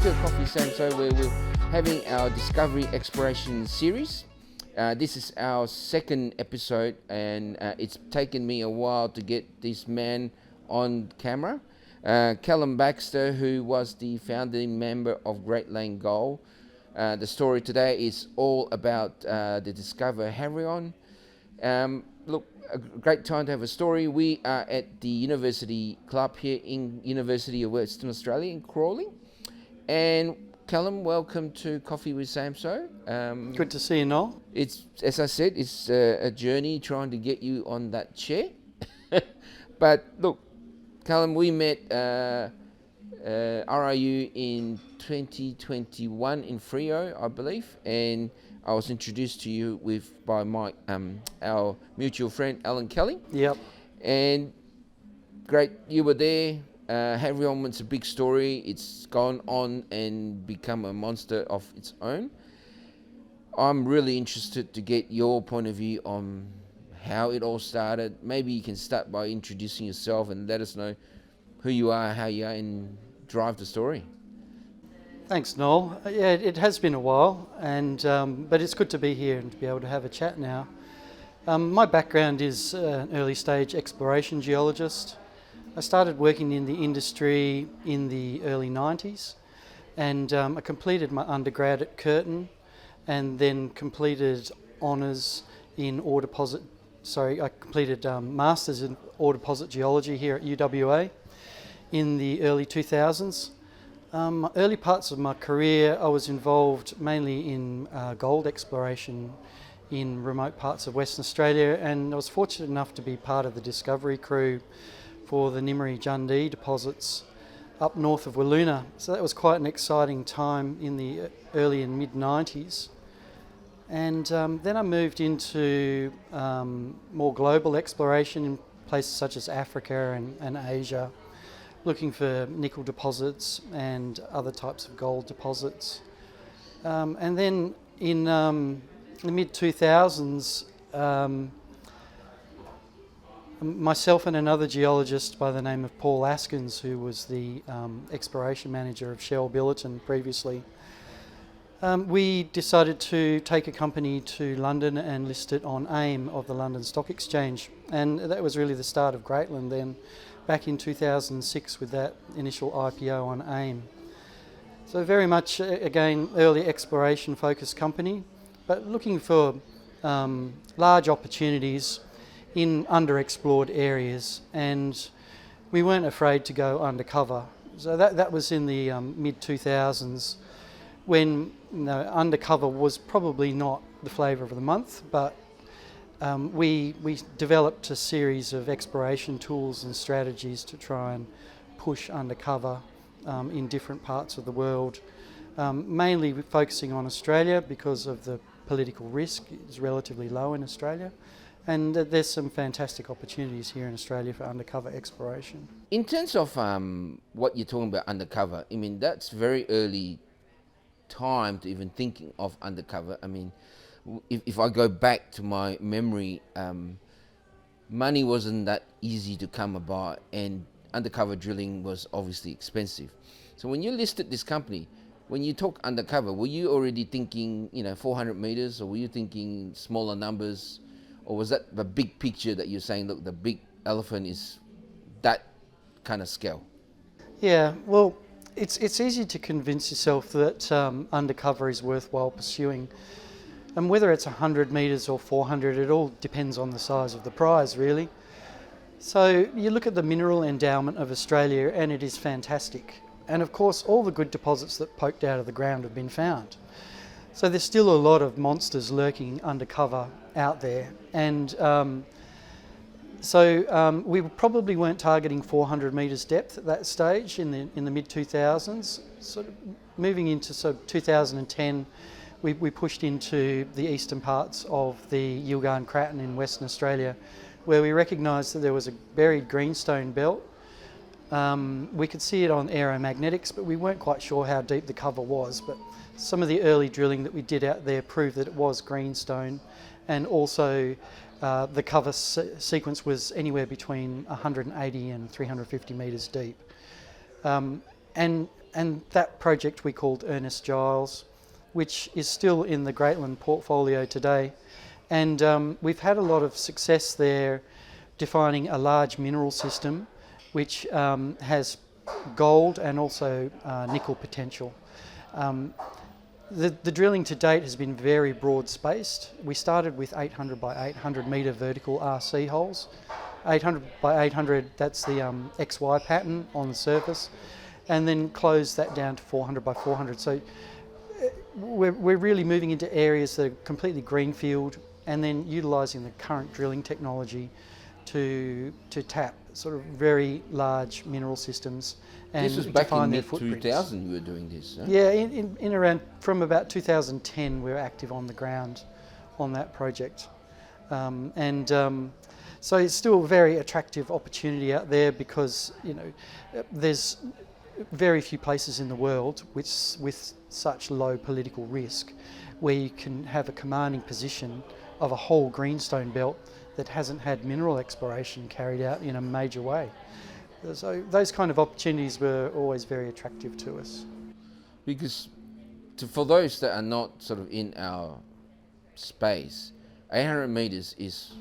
to Coffee Samso, where we're having our Discovery Exploration series. This is our second episode, and it's taken me a while to get this man on camera. Callum Baxter, who was the founding member of Greatland Gold. The story today is all about the discover Havieron. Look, a great time to have a story. We are at the University Club here in University of Western Australia in Crawley. And Callum, welcome to Coffee with Samso. Good to see you, Noel. It's, as I said, it's a journey trying to get you on that chair. But look, Callum, we met RIU in 2021 in Freo, I believe, and I was introduced to you by my our mutual friend Alan Kelly. Yep. And great, you were there. Havieron was a big story. It's gone on and become a monster of its own. I'm really interested to get your point of view on how it all started. Maybe you can start by introducing yourself and let us know who you are, how you are, and drive the story. Thanks, Noel. Yeah, it has been a while, and but it's good to be here and to be able to have a chat now. My background is an early stage exploration geologist. I started working in the industry in the early 90s, and I completed my undergrad at Curtin, and then completed honours in ore deposit. I completed masters in ore deposit geology here at UWA in the early 2000s. Early parts of my career, I was involved mainly in gold exploration in remote parts of Western Australia, and I was fortunate enough to be part of the discovery crew for the Nimary-Jundee deposits up north of Wiluna. So that was quite an exciting time in the early and mid-90s. And then I moved into more global exploration in places such as Africa and Asia, looking for nickel deposits and other types of gold deposits. And then in the mid-2000s, myself and another geologist by the name of Paul Askins, who was the exploration manager of Shell Billiton previously, we decided to take a company to London and list it on AIM of the London Stock Exchange. And that was really the start of Greatland then, back in 2006 with that initial IPO on AIM. So very much, again, early exploration focused company, but looking for large opportunities in underexplored areas, and we weren't afraid to go undercover. So that was in the mid-2000s, when undercover was probably not the flavour of the month, but we developed a series of exploration tools and strategies to try and push undercover in different parts of the world, mainly focusing on Australia because of the political risk is relatively low in Australia. And there's some fantastic opportunities here in Australia for undercover exploration. In terms of what you're talking about undercover, I mean, that's very early time to even thinking of undercover. I mean, if I go back to my memory, money wasn't that easy to come about, and undercover drilling was obviously expensive. So when you listed this company, when you talk undercover, were you already thinking, 400 meters, or were you thinking smaller numbers? Or was that the big picture that you're saying, look, the big elephant is that kind of scale? Yeah, well, it's easy to convince yourself that undercover is worthwhile pursuing. And whether it's 100 metres or 400, it all depends on the size of the prize, really. So you look at the mineral endowment of Australia, and it is fantastic. And of course, all the good deposits that poked out of the ground have been found. So there's still a lot of monsters lurking undercover out there, and so we probably weren't targeting 400 metres depth at that stage in the mid-2000s. Sort of moving into 2010, we pushed into the eastern parts of the Yilgarn Craton in Western Australia, where we recognised that there was a buried greenstone belt. We could see it on aeromagnetics, but we weren't quite sure how deep the cover was. But some of the early drilling that we did out there proved that it was greenstone, and also the cover sequence was anywhere between 180 and 350 metres deep. And and that project we called Ernest Giles, which is still in the Greatland portfolio today. And we've had a lot of success there defining a large mineral system which has gold and also nickel potential. The drilling to date has been very broad spaced. We started with 800 by 800 metre vertical RC holes. 800 by 800, that's the XY pattern on the surface, and then closed that down to 400 by 400. So we're really moving into areas that are completely greenfield, and then utilising the current drilling technology to tap sort of very large mineral systems and this was back define in their mid-2000 footprints. you were doing this, huh? Yeah, in around from about 2010 we were active on the ground on that project. So it's still a very attractive opportunity out there because, you know, there's very few places in the world with such low political risk where you can have a commanding position of a whole greenstone belt that hasn't had mineral exploration carried out in a major way. So those kind of opportunities were always very attractive to us. Because for those that are not sort of in our space, 800 meters is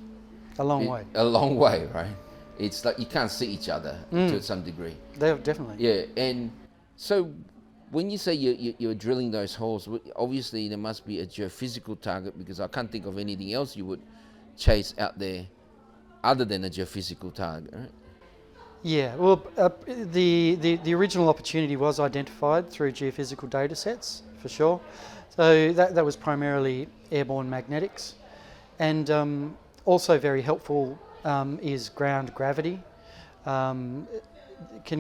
A long way. a long way, right? It's like you can't see each other to some degree. Definitely. Yeah, and so when you say you're drilling those holes, obviously there must be a geophysical target, because I can't think of anything else you would chase out there other than a geophysical target, right? Yeah, well, the original opportunity was identified through geophysical data sets, for sure. So that was primarily airborne magnetics. And also very helpful is ground gravity. Can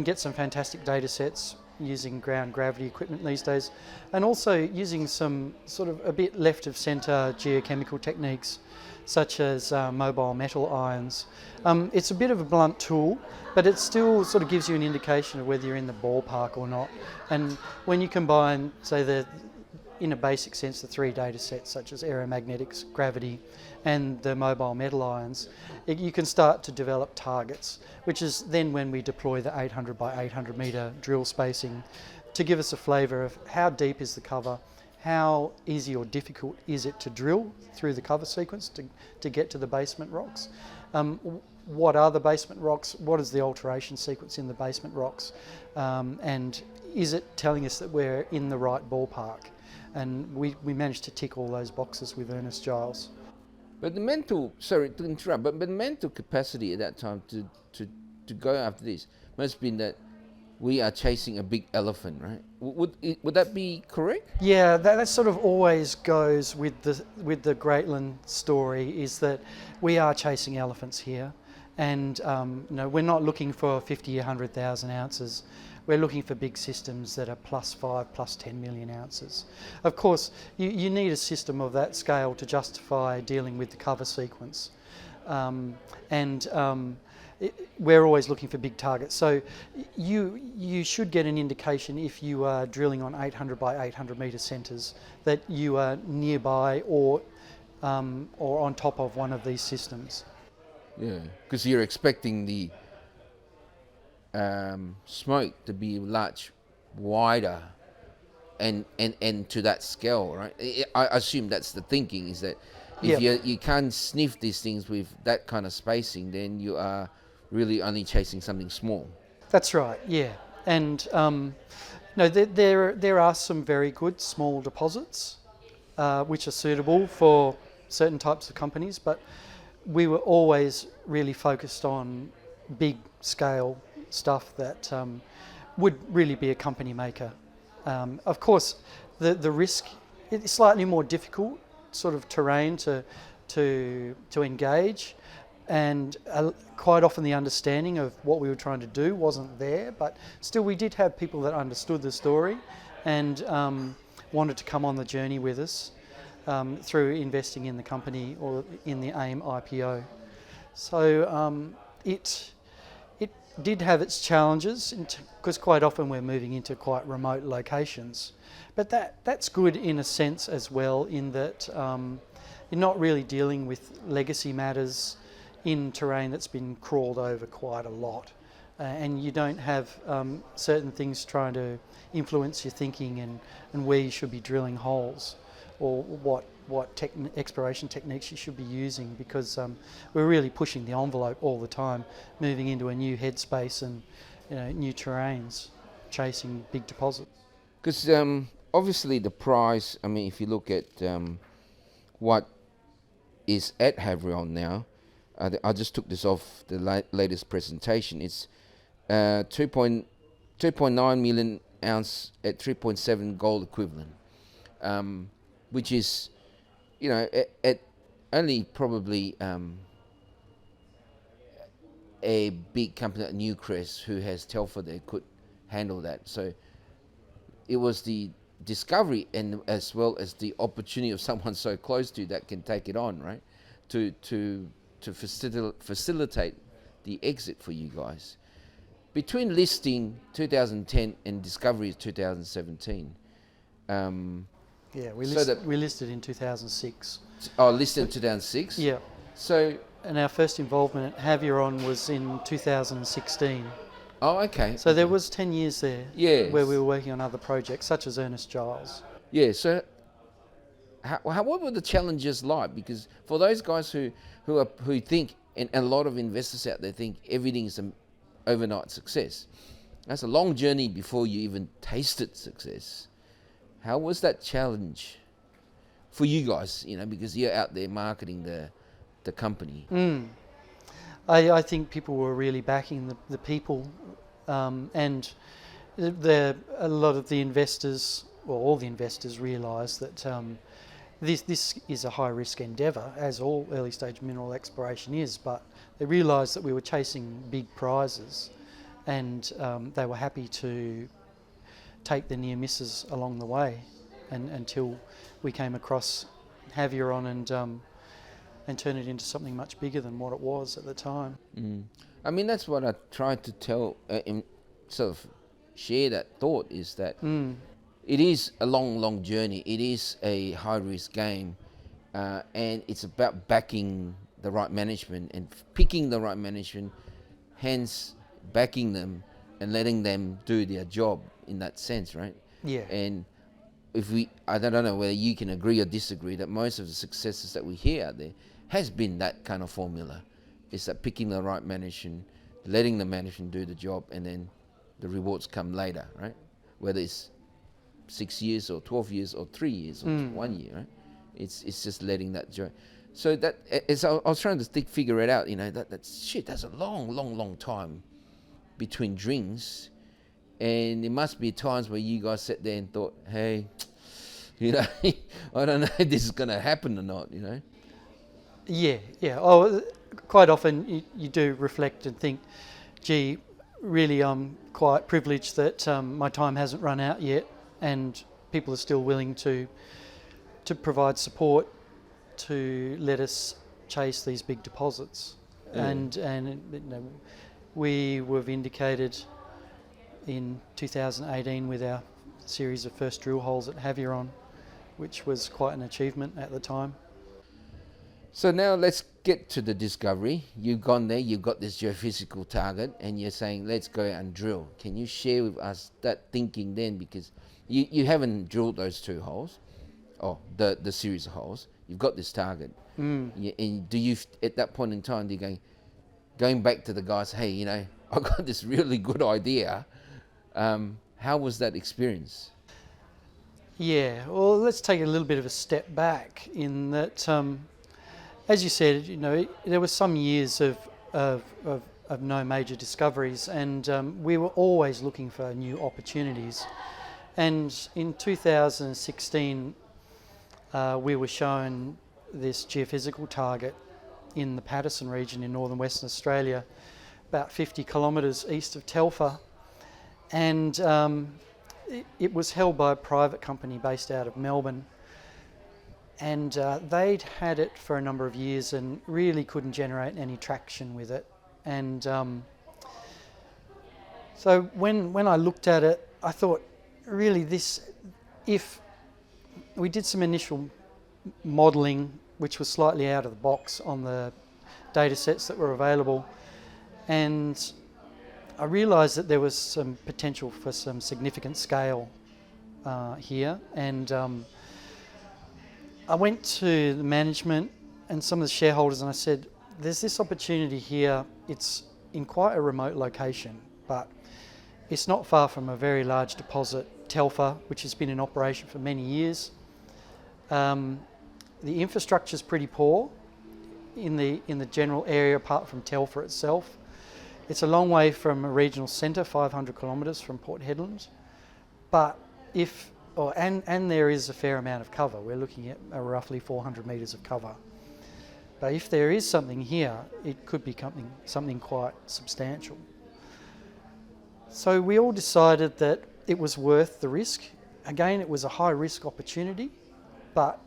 get some fantastic data sets using ground gravity equipment these days, and also using some sort of a bit left of centre geochemical techniques such as mobile metal ions. It's a bit of a blunt tool, but it still sort of gives you an indication of whether you're in the ballpark or not. And when you combine, say, in a basic sense, the three data sets such as aeromagnetics, gravity and the mobile metal ions, you can start to develop targets, which is then when we deploy the 800 by 800 metre drill spacing to give us a flavour of how deep is the cover, how easy or difficult is it to drill through the cover sequence to get to the basement rocks. What are the basement rocks? What is the alteration sequence in the basement rocks? And is it telling us that we're in the right ballpark? And we managed to tick all those boxes with Ernest Giles. But the mental, sorry to interrupt, but the mental capacity at that time to go after this must have been that we are chasing a big elephant, right? Would that be correct? Yeah, that sort of always goes with the Greatland story, is that we are chasing elephants here, and we're not looking for 50 or 100,000 ounces. We're looking for big systems that are +5, +10 million ounces. Of course, you need a system of that scale to justify dealing with the cover sequence, we're always looking for big targets. So you should get an indication if you are drilling on 800 by 800 metre centres that you are nearby or on top of one of these systems. Yeah, because you're expecting the smoke to be much wider and to that scale, right? I assume that's the thinking, is that if you can't sniff these things with that kind of spacing, then you are really only chasing something small. That's right, yeah. And there are some very good small deposits which are suitable for certain types of companies, but we were always really focused on big scale stuff that would really be a company maker. Of course, the risk is slightly more difficult sort of terrain to engage, and quite often the understanding of what we were trying to do wasn't there, but still we did have people that understood the story and wanted to come on the journey with us through investing in the company or in the AIM IPO. So it did have its challenges, because quite often we're moving into quite remote locations. But that's good in a sense as well, in that you're not really dealing with legacy matters in terrain that's been crawled over quite a lot. and you don't have certain things trying to influence your thinking and where you should be drilling holes, or what exploration techniques you should be using, because we're really pushing the envelope all the time, moving into a new headspace and new terrains, chasing big deposits. Because obviously the price, I mean, if you look at what is at Havieron now, I just took this off the latest presentation. It's 2.9 million ounce at 3.7 gold equivalent, which is, at only probably a big company like Newcrest, who has Telfer there, could handle that. So it was the discovery and as well as the opportunity of someone so close to you that can take it on, right? To facilitate the exit for you guys. Between listing 2010 and discovery 2017. We listed in 2006. Oh, listed in 2006? Yeah. So, and our first involvement at Havieron was in 2016. Oh, okay. So there was 10 years there, yes, where we were working on other projects, such as Ernest Giles. Yeah, so what were the challenges like? Because for those guys who think, and a lot of investors out there think everything is an overnight success, that's a long journey before you even tasted success. How was that challenge for you guys, because you're out there marketing the company? I think people were really backing the people, and a lot of the investors, or all the investors, realised that this is a high-risk endeavour, as all early-stage mineral exploration is, but they realised that we were chasing big prizes, and they were happy to take the near misses along the way, and until we came across Havieron and turn it into something much bigger than what it was at the time. I mean, that's what I tried to tell, sort of share that thought, is that it is a long journey. It is a high-risk game, and it's about backing the right management and picking the right management, hence backing them and letting them do their job in that sense, right? Yeah. And I don't know whether you can agree or disagree that most of the successes that we hear out there has been that kind of formula. It's that picking the right management, letting the management do the job, and then the rewards come later, right? Whether it's 6 years or 12 years or 3 years or 1 year, right? It's just letting that joy. So that, as I was trying to figure it out, that's a long time between drinks. And there must be times where you guys sat there and thought, hey, I don't know if this is going to happen or not, Yeah. Oh, quite often you do reflect and think, gee, really I'm quite privileged that my time hasn't run out yet, and people are still willing to provide support to let us chase these big deposits. Yeah. And we were vindicated in 2018 with our series of first drill holes at Havieron, which was quite an achievement at the time. So now let's get to the discovery. You've gone there, you've got this geophysical target, and you're saying, let's go and drill. Can you share with us that thinking then? Because you haven't drilled those 2 holes, or the series of holes. You've got this target. And do you, at that point in time, going back to the guys, hey, I've got this really good idea. How was that experience? Yeah, well, let's take a little bit of a step back in that, as you said, there were some years of no major discoveries, and we were always looking for new opportunities. And in 2016, we were shown this geophysical target in the Paterson region in northern Western Australia, about 50 kilometres east of Telfer. And it was held by a private company based out of Melbourne. And they'd had it for a number of years and really couldn't generate any traction with it. And so when I looked at it, I thought, really if we did some initial modelling, which was slightly out of the box on the data sets that were available, and I realised that there was some potential for some significant scale here, and I went to the management and some of the shareholders and I said, there's this opportunity here. It's in quite a remote location, but it's not far from a very large deposit, Telfer, which has been in operation for many years. The infrastructure is pretty poor in the general area apart from Telfer itself. It's a long way from a regional centre, 500 kilometres from Port Hedland, but and there is a fair amount of cover. We're looking at roughly 400 metres of cover. But if there is something here, it could be something quite substantial. So we all decided that it was worth the risk. Again, it was a high risk opportunity, but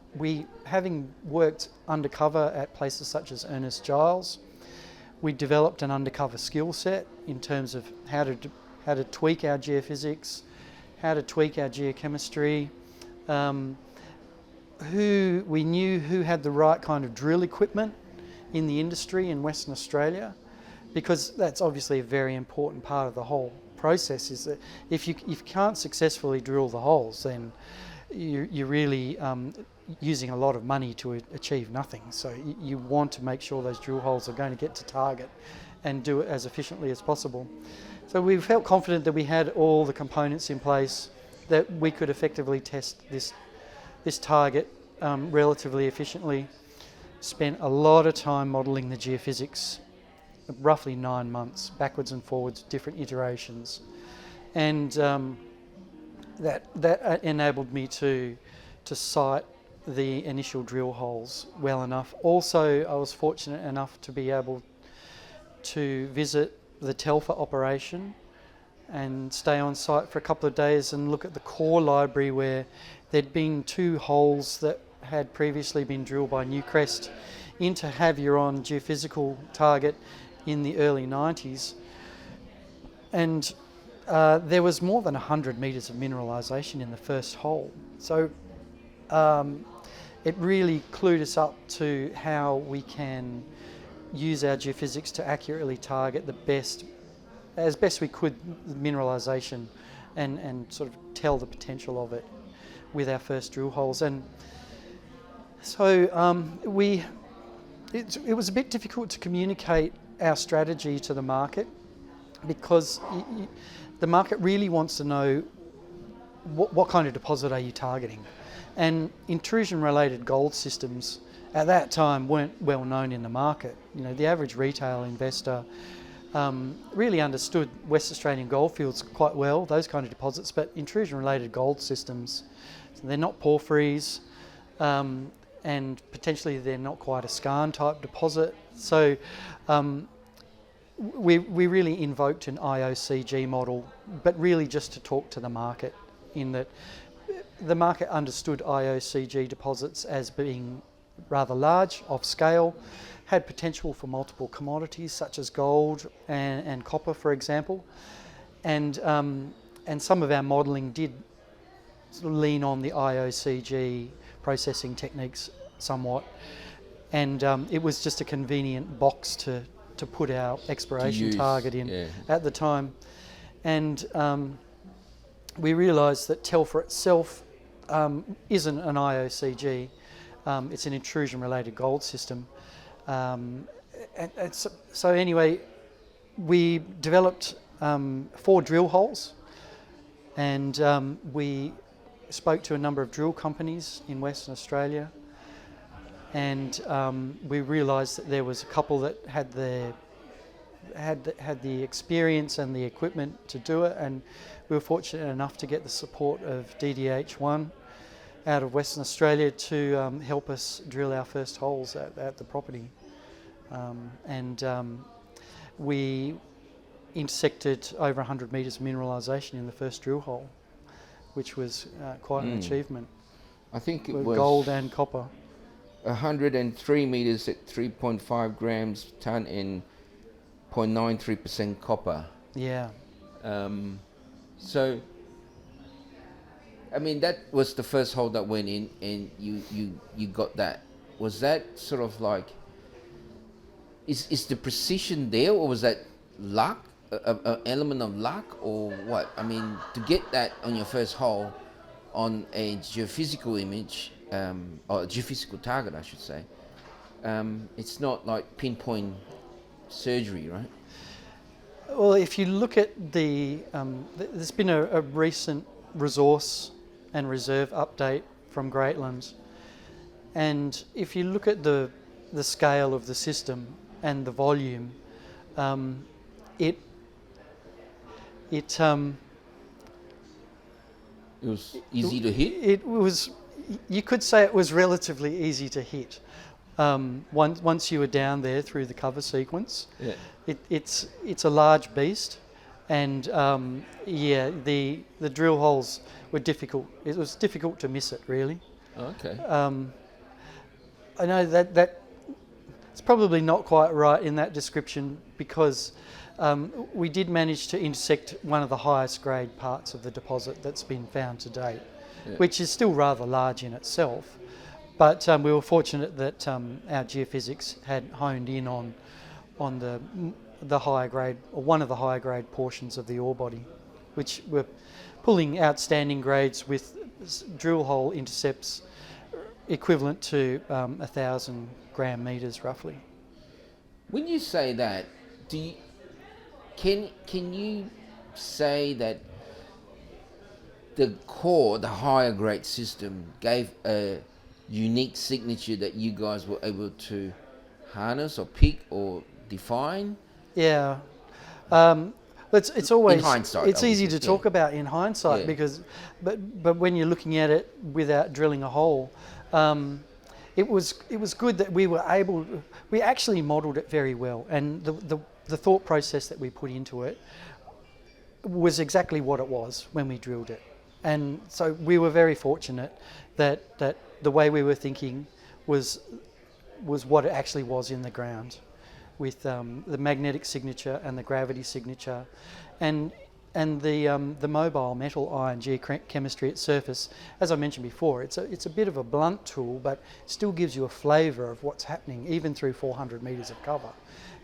having worked undercover at places such as Ernest Giles, we developed an undercover skill set in terms of how to tweak our geophysics, how to tweak our geochemistry, we knew who had the right kind of drill equipment in the industry in Western Australia, because that's obviously a very important part of the whole process, is that if you can't successfully drill the holes, then you're really using a lot of money to achieve nothing. So you want to make sure those drill holes are going to get to target and do it as efficiently as possible. So we felt confident that we had all the components in place that we could effectively test this target relatively efficiently. Spent a lot of time modelling the geophysics, roughly 9 months, backwards and forwards, different iterations, and that enabled me to site the initial drill holes well enough. Also, I was fortunate enough to be able to visit the Telfer operation and stay on site for a couple of days and look at the core library, where there'd been 2 holes that had previously been drilled by Newcrest into Havieron geophysical target in the early 90s. And there was more than 100 metres of mineralisation in the first hole. So it really clued us up to how we can use our geophysics to accurately target as best we could, the mineralisation and sort of tell the potential of it with our first drill holes. And so it was a bit difficult to communicate our strategy to the market, because the market really wants to know what kind of deposit are you targeting. And intrusion-related gold systems at that time weren't well known in the market. You know, the average retail investor really understood West Australian goldfields quite well, those kind of deposits, but intrusion-related gold systems, so they're not porphyries, and potentially they're not quite a skarn type deposit. So we really invoked an IOCG model, but really just to talk to the market, in that the market understood IOCG deposits as being rather large, off scale, had potential for multiple commodities such as gold and copper, for example, and some of our modelling did sort of lean on the IOCG processing techniques somewhat, and it was just a convenient box to put our exploration target in at the time. And we realised that Telfer itself isn't an IOCG, it's an intrusion-related gold system. So anyway, we developed 4 drill holes, and we spoke to a number of drill companies in Western Australia, and we realised that there was a couple that had the experience and the equipment to do it, and we were fortunate enough to get the support of DDH1 out of Western Australia to help us drill our first holes at the property. We intersected over 100 metres of mineralisation in the first drill hole, which was quite an achievement. I think it with was gold and copper. 103 metres at 3.5 grams tonne and 0.93% copper. Yeah. So, I mean, that was the first hole that went in, and you got that. Was that sort of like, is the precision there, or was that luck? a element of luck or what? I mean, to get that on your first hole on a geophysical image, or a geophysical target, I should say, it's not like pinpoint surgery, right? Well, if you look at there's been a recent resource and reserve update from Greatland, and if you look at the scale of the system and the volume, it was easy to hit. It was, you could say, it was relatively easy to hit. Once you were down there through the cover sequence, it's a large beast, and the drill holes were difficult. It was difficult to miss it, really. Okay. I know that it's probably not quite right in that description, because we did manage to intersect one of the highest grade parts of the deposit that's been found to date, which is still rather large in itself. But we were fortunate that our geophysics had honed in on the higher grade, or one of the higher grade portions of the ore body, which were pulling outstanding grades with drill hole intercepts equivalent to 1,000 gram meters roughly. When you say that, can you say that the core, the higher grade system, gave a unique signature that you guys were able to harness or pick or define? Yeah. It's always, in hindsight, it's easy to talk about in hindsight, because but when you're looking at it without drilling a hole, it was good that we actually modelled it very well, and the thought process that we put into it was exactly what it was when we drilled it. And so we were very fortunate that the way we were thinking was what it actually was in the ground, with the magnetic signature and the gravity signature, and the mobile metal ion geochemistry at surface. As I mentioned before, it's a bit of a blunt tool, but still gives you a flavour of what's happening even through 400 metres of cover.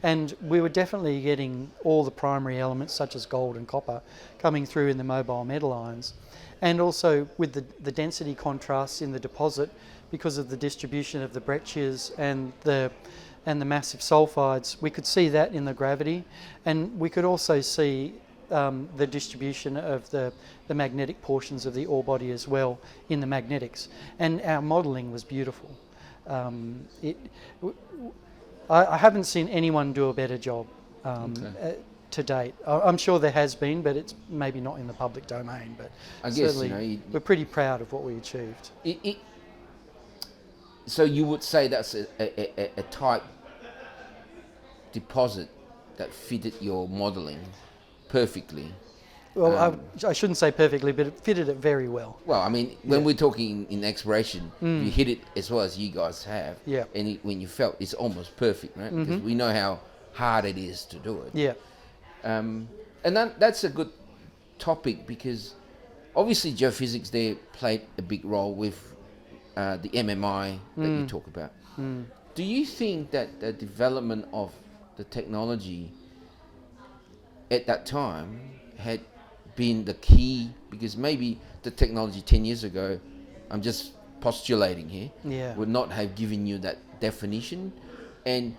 And we were definitely getting all the primary elements, such as gold and copper, coming through in the mobile metal ions. And also with the density contrasts in the deposit, because of the distribution of the breccias and the massive sulfides, we could see that in the gravity, and we could also see the distribution of the magnetic portions of the ore body as well in the magnetics. And our modelling was beautiful. I haven't seen anyone do a better job to date. I'm sure there has been, but it's maybe not in the public domain. But I guess, certainly, we're pretty proud of what we achieved. So you would say that's a type deposit that fitted your modelling perfectly? Well, I shouldn't say perfectly, but it fitted it very well. Well, I mean, when we're talking in exploration, you hit it as well as you guys have. Yeah. And when you felt, it's almost perfect, right? Because we know how hard it is to do it. Yeah. And that's a good topic, because obviously geophysics there played a big role with the MMI that you talk about. Do you think that the development of the technology at that time had been the key? Because maybe the technology 10 years ago, I'm just postulating here, would not have given you that definition. And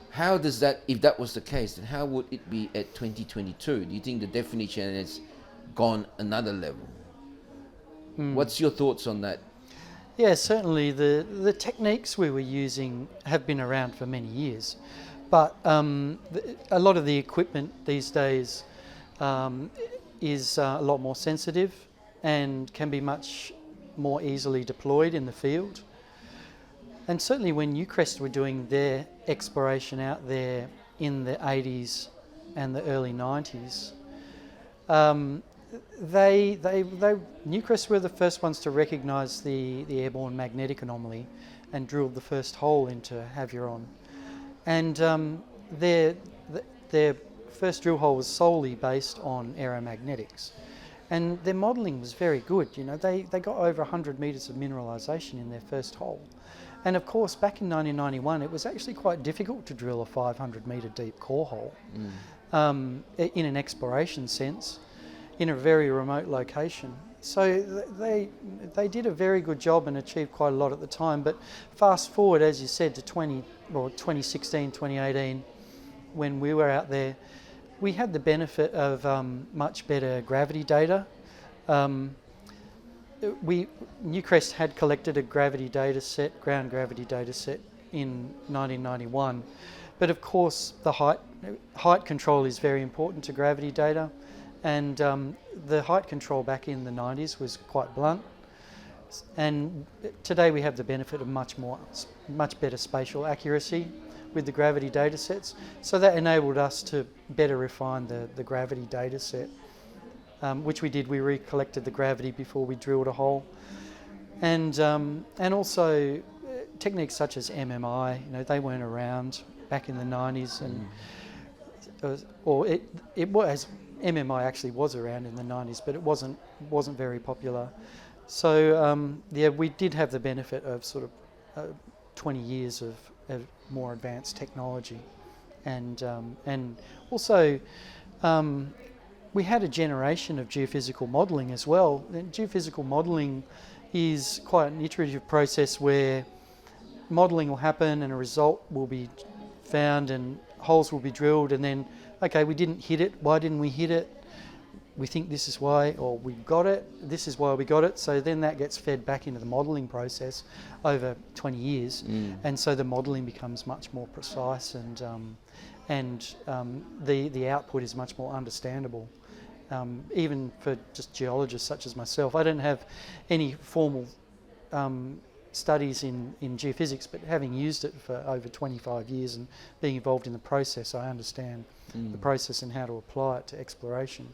how does that, if that was the case, then how would it be at 2022? Do you think the definition has gone another level? What's your thoughts on that? Yeah, certainly the techniques we were using have been around for many years, but a lot of the equipment these days is a lot more sensitive and can be much more easily deployed in the field. And certainly when Newcrest were doing their exploration out there in the 80s and the early 90s, Newcrest were the first ones to recognise the airborne magnetic anomaly and drilled the first hole into Havieron. And their first drill hole was solely based on aeromagnetics. And their modelling was very good. You know, they got over 100 metres of mineralisation in their first hole. And of course, back in 1991, it was actually quite difficult to drill a 500 metre deep core hole. in an exploration sense, in a very remote location. So they did a very good job and achieved quite a lot at the time. But fast forward, as you said, to 2016, 2018, when we were out there, we had the benefit of much better gravity data. Newcrest had collected a gravity data set, ground gravity data set, in 1991, but of course the height control is very important to gravity data, and the height control back in the 90s was quite blunt, and today we have the benefit of much better spatial accuracy with the gravity data sets, so that enabled us to better refine the gravity data set, which we did. We recollected the gravity before we drilled a hole, and also techniques such as MMI, they weren't around back in the 90s, and MMI actually was around in the 90s, but it wasn't very popular. So we did have the benefit of sort of 20 years of more advanced technology, and also we had a generation of geophysical modelling as well. And geophysical modelling is quite an iterative process where modelling will happen and a result will be found and holes will be drilled, and then, okay, we didn't hit it. Why didn't we hit it? We think this is why, or we got it. This is why we got it. So then that gets fed back into the modelling process over 20 years, and so the modelling becomes much more precise, and the output is much more understandable. Even for just geologists such as myself, I don't have any formal studies in geophysics, but having used it for over 25 years and being involved in the process, I understand the process and how to apply it to exploration.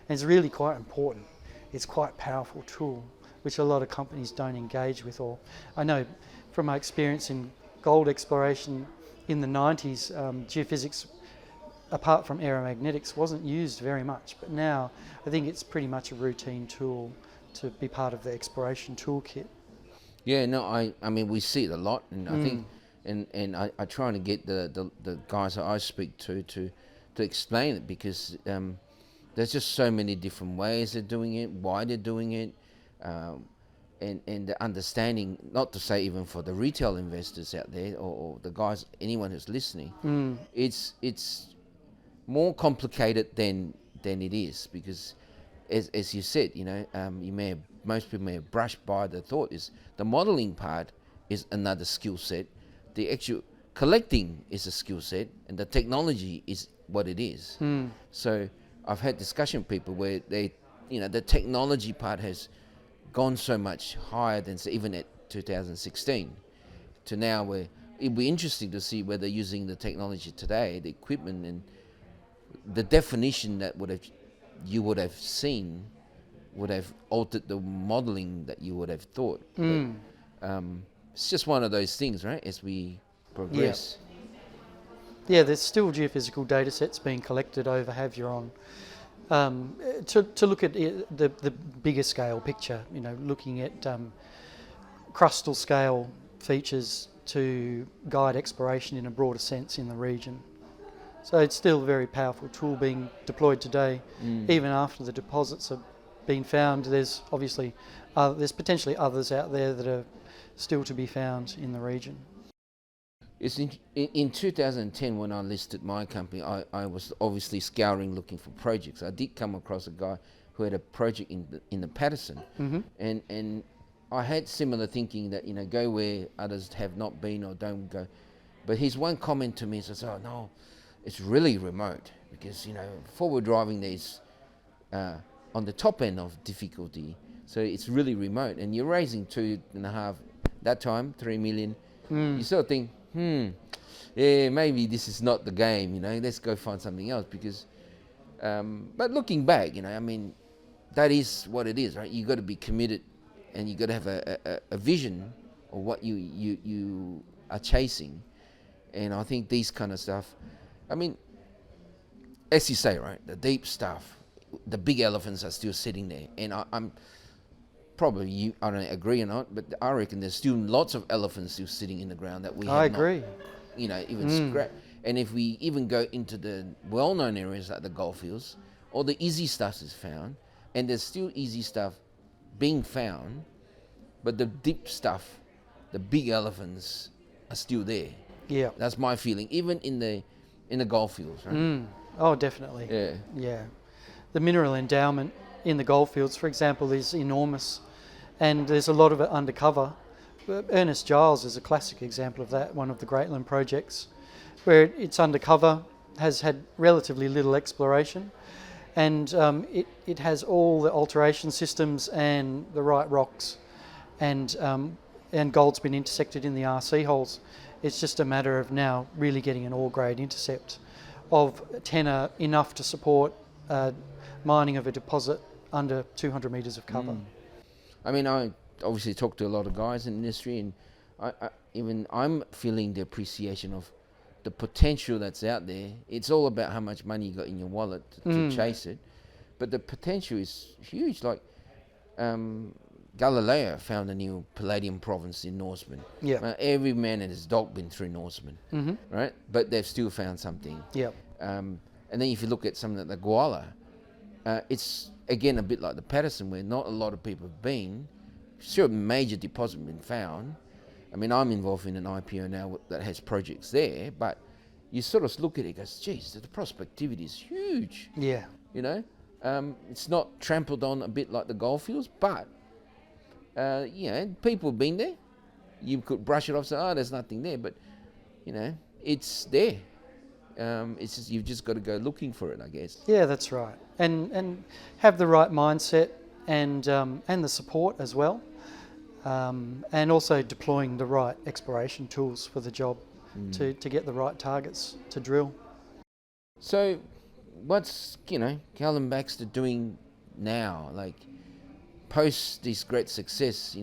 And it's really quite important. It's quite a powerful tool, which a lot of companies don't engage with. Or I know from my experience in gold exploration in the 90s, geophysics, apart from aeromagnetics, wasn't used very much. But now I think it's pretty much a routine tool to be part of the exploration toolkit. Yeah, no, I mean, we see it a lot, and I think, and I try to get the guys that I speak to explain it, because there's just so many different ways they're doing it, why they're doing it, and the understanding, not to say even for the retail investors out there, or the guys, anyone who's listening, it's more complicated than it is, because as you said, most people may have brushed by the thought is the modelling part is another skill set, the actual collecting is a skill set, and the technology is what it is. So I've had discussion with people where they, the technology part has gone so much higher than even at 2016 to now, where it'd be interesting to see whether using the technology today, the equipment and the definition that you would have seen would have altered the modelling that you would have thought. But, it's just one of those things, right, as we progress. Yeah, there's still geophysical data sets being collected over Havieron to look at the bigger scale picture, looking at crustal scale features to guide exploration in a broader sense in the region. So it's still a very powerful tool being deployed today, even after the deposits have been found. There's obviously there's potentially others out there that are still to be found in the region. It's in 2010, when I listed my company, I was obviously scouring looking for projects. I did come across a guy who had a project in the Paterson, and I had similar thinking that go where others have not been or don't go. But his one comment to me says, "Oh no, it's really remote, because forward driving there's on the top end of difficulty, so it's really remote, and you're raising 2.5 that time, 3 million. You sort of think, yeah, maybe this is not the game. Let's go find something else, because but looking back, I mean, that is what it is, right? You got to be committed, and you got to have a vision of what you are chasing. And I think these kind of stuff, I mean, as you say, right, the deep stuff, the big elephants are still sitting there, and I'm probably, I don't agree or not, but I reckon there's still lots of elephants still sitting in the ground that we have I agree. not, even scratched. And if we even go into the well-known areas like the goldfields, all the easy stuff is found, and there's still easy stuff being found, but the deep stuff, the big elephants, are still there. Yeah. That's my feeling, even in the goldfields, right? Oh, definitely. Yeah. Yeah. The mineral endowment in the goldfields, for example, is enormous, and there's a lot of it undercover. Ernest Giles is a classic example of that, one of the Greatland projects, where it's undercover, has had relatively little exploration, and it has all the alteration systems and the right rocks, and gold's been intersected in the RC holes. It's just a matter of now really getting an ore grade intercept of tenor enough to support mining of a deposit under 200 metres of cover. I mean, I obviously talk to a lot of guys in the industry, and I'm feeling the appreciation of the potential that's out there. It's all about how much money you got in your wallet to chase it, but the potential is huge. Like Galileo found a new palladium province in Norseman. Yeah. Every man and his dog been through Norseman, right? But they've still found something. Yeah. And then if you look at something like the Guyala, it's again a bit like the Paterson, where not a lot of people have been. Sure, major deposit been found. I mean, I'm involved in an IPO now that has projects there, but you sort of look at it and goes, geez, the prospectivity is huge. Yeah. You know, it's not trampled on a bit like the goldfields, but you know, people have been there. You could brush it off, say, oh, there's nothing there, but you know, it's there. It's just, you've just got to go looking for it, I guess. Yeah, that's right, and have the right mindset and the support as well, and also deploying the right exploration tools for the job to get the right targets to drill. So, what's Callum Baxter doing now? Like, post this great success,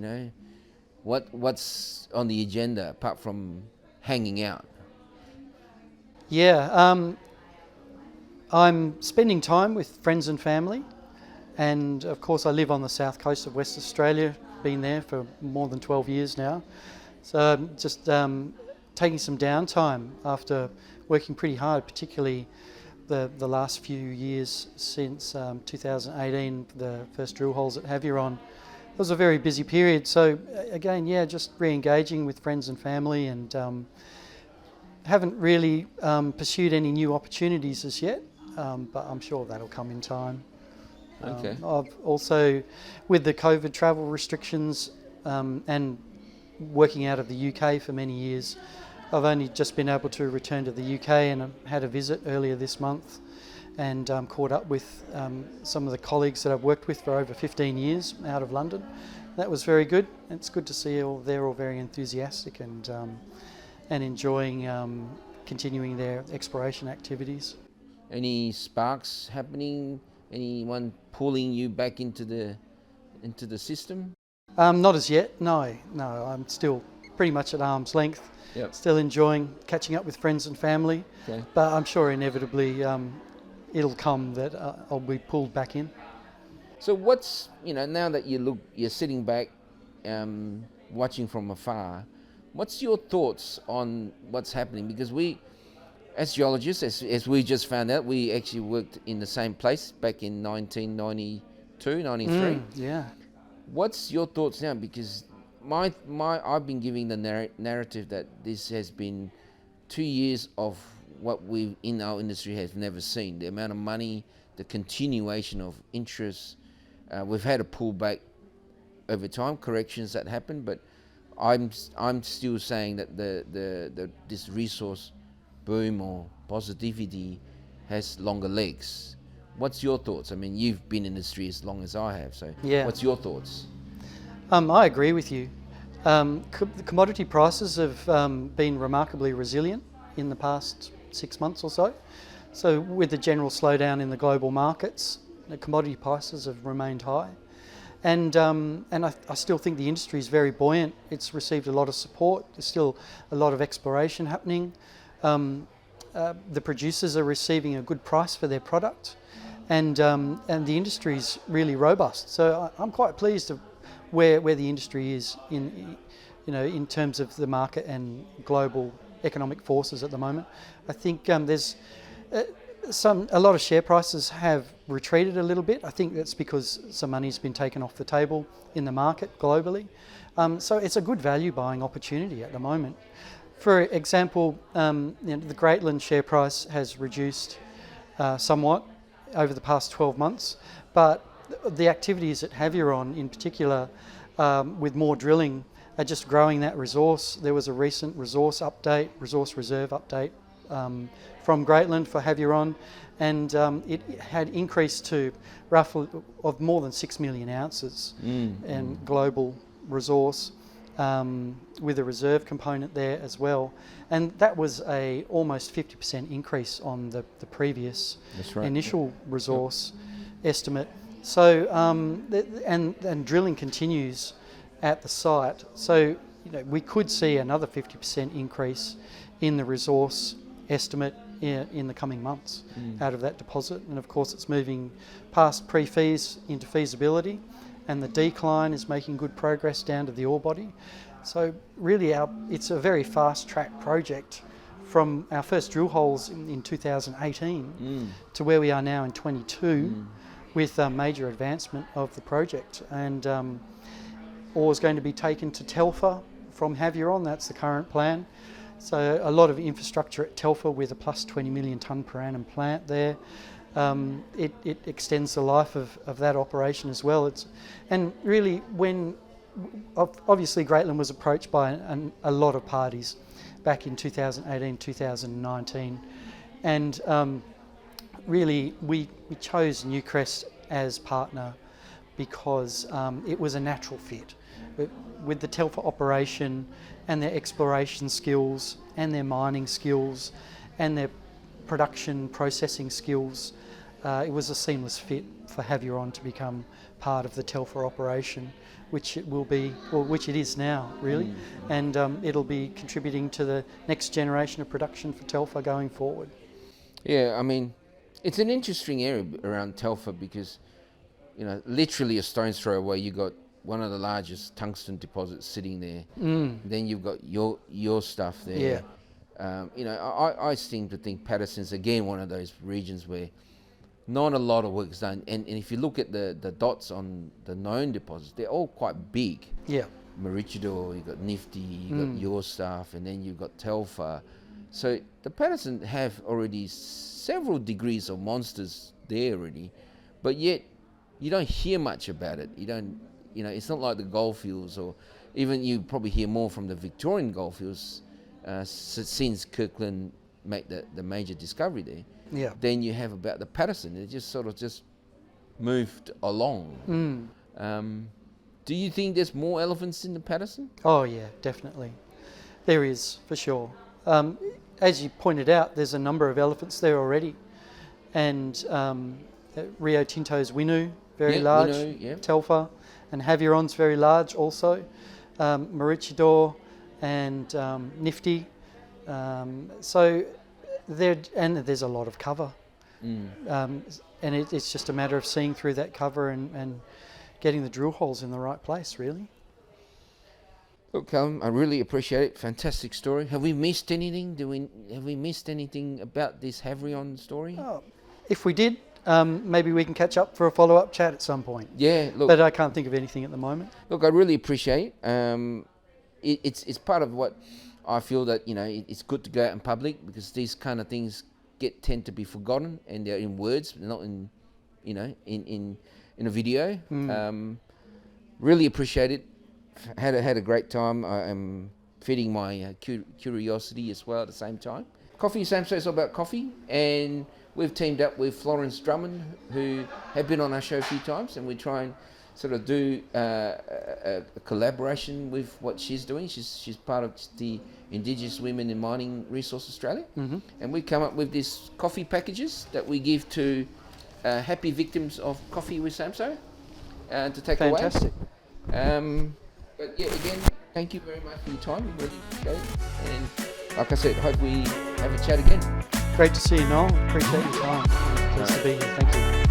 what's on the agenda apart from hanging out? Yeah, I'm spending time with friends and family, and of course I live on the south coast of West Australia, been there for more than 12 years now, so I'm just taking some downtime after working pretty hard, particularly the last few years since 2018, the first drill holes at Havieron. It was a very busy period, so again, yeah, just re-engaging with friends and family, and haven't really pursued any new opportunities as yet, but I'm sure that'll come in time. Okay. I've also, with the COVID travel restrictions and working out of the UK for many years, I've only just been able to return to the UK, and I had a visit earlier this month and caught up with some of the colleagues that I've worked with for over 15 years out of London. That was very good. It's good to see they're all very enthusiastic and enjoying continuing their exploration activities. Any sparks happening? Anyone pulling you back into the system? Not as yet, no. I'm still pretty much at arm's length. Yep. Still enjoying catching up with friends and family. Okay. But I'm sure inevitably it'll come that I'll be pulled back in. So what's, now that you're sitting back, watching from afar, what's your thoughts on what's happening? Because we, as geologists, as we just found out, we actually worked in the same place back in 1992, 93. Yeah. What's your thoughts now? Because I've been giving the narrative that this has been 2 years of what we in our industry has never seen. The amount of money, the continuation of interest. We've had a pullback over time, corrections that happen, but I'm still saying that this resource boom or positivity has longer legs. What's your thoughts? I mean, you've been in the industry as long as I have, so yeah. What's your thoughts? I agree with you. The commodity prices have been remarkably resilient in the past 6 months or so. So with the general slowdown in the global markets, the commodity prices have remained high. And I still think the industry is very buoyant. It's received a lot of support. There's still a lot of exploration happening. The producers are receiving a good price for their product, and the industry is really robust. So I'm quite pleased of where the industry is in terms of the market and global economic forces at the moment. I think there's a lot of share prices have retreated a little bit. I think that's because some money's been taken off the table in the market globally. So it's a good value buying opportunity at the moment. For example, the Greatland share price has reduced somewhat over the past 12 months, but the activities at Havieron in particular, with more drilling, are just growing that resource. There was a recent resource reserve update from Greatland for Havieron, and it had increased to roughly of more than 6 million ounces and global resource, with a reserve component there as well, and that was a almost 50% increase on the previous initial resource estimate. So and drilling continues at the site, so we could see another 50% increase in the resource estimate in the coming months out of that deposit. And of course it's moving past pre-feas into feasibility, and the decline is making good progress down to the ore body. So really it's a very fast track project from our first drill holes in 2018 to where we are now in 22 with a major advancement of the project. And ore is going to be taken to Telfer from Havieron. That's the current plan. So a lot of infrastructure at Telfer with a plus 20 million tonne per annum plant there. It extends the life of that operation as well. And really, obviously Greatland was approached by a lot of parties back in 2018, 2019, and really we chose Newcrest as partner because it was a natural fit with the Telfer operation and their exploration skills and their mining skills and their production processing skills. It was a seamless fit for Havieron to become part of the Telfer operation, which it will be, or which it is now really, and it'll be contributing to the next generation of production for Telfer going forward. Yeah, I mean, it's an interesting area around Telfer because, literally a stone's throw away you got one of the largest tungsten deposits sitting there. Then you've got your stuff there. Yeah. I seem to think Paterson's again one of those regions where not a lot of work is done. And if you look at the dots on the known deposits, they're all quite big. Yeah. Maroochydore, you've got Nifty, you've got your stuff, and then you've got Telfer. So the Paterson have already several degrees of monsters there already, but yet you don't hear much about it. You don't, it's not like the goldfields, or even you probably hear more from the Victorian goldfields since Kirkland made the major discovery there. Yeah. Then you have about the Paterson. It just sort of just moved along. Do you think there's more elephants in the Paterson? Oh yeah, definitely. There is, for sure. As you pointed out, there's a number of elephants there already. And Rio Tinto's Winu, very large. Winu, yeah. Telfer, and Havieron's very large also. Maroochydore and Nifty. So there's a lot of cover. And it's just a matter of seeing through that cover and getting the drill holes in the right place, really. Look, Callum, I really appreciate it. Fantastic story. Have we missed anything? Have we missed anything about this Havieron story? Oh, if we did, maybe we can catch up for a follow-up chat at some point. Yeah, look. But I can't think of anything at the moment. Look, I really appreciate it. It's part of what I feel that, it's good to go out in public, because these kind of things tend to be forgotten, and they're in words, not in a video. Really appreciate it. Had a great time. I am feeding my curiosity as well at the same time. Coffee Samso is all about coffee, and we've teamed up with Florence Drummond, who have been on our show a few times, and we try and sort of do a collaboration with what she's doing. She's part of the Indigenous Women in Mining Resource Australia, and we come up with these coffee packages that we give to happy victims of Coffee with Samso to take away. Fantastic. But yeah, again, thank you very much for your time. We really appreciate it. And like I said, hope we have a chat again. Great to see you, Noel. Appreciate your time. Pleased to be here. Thank you.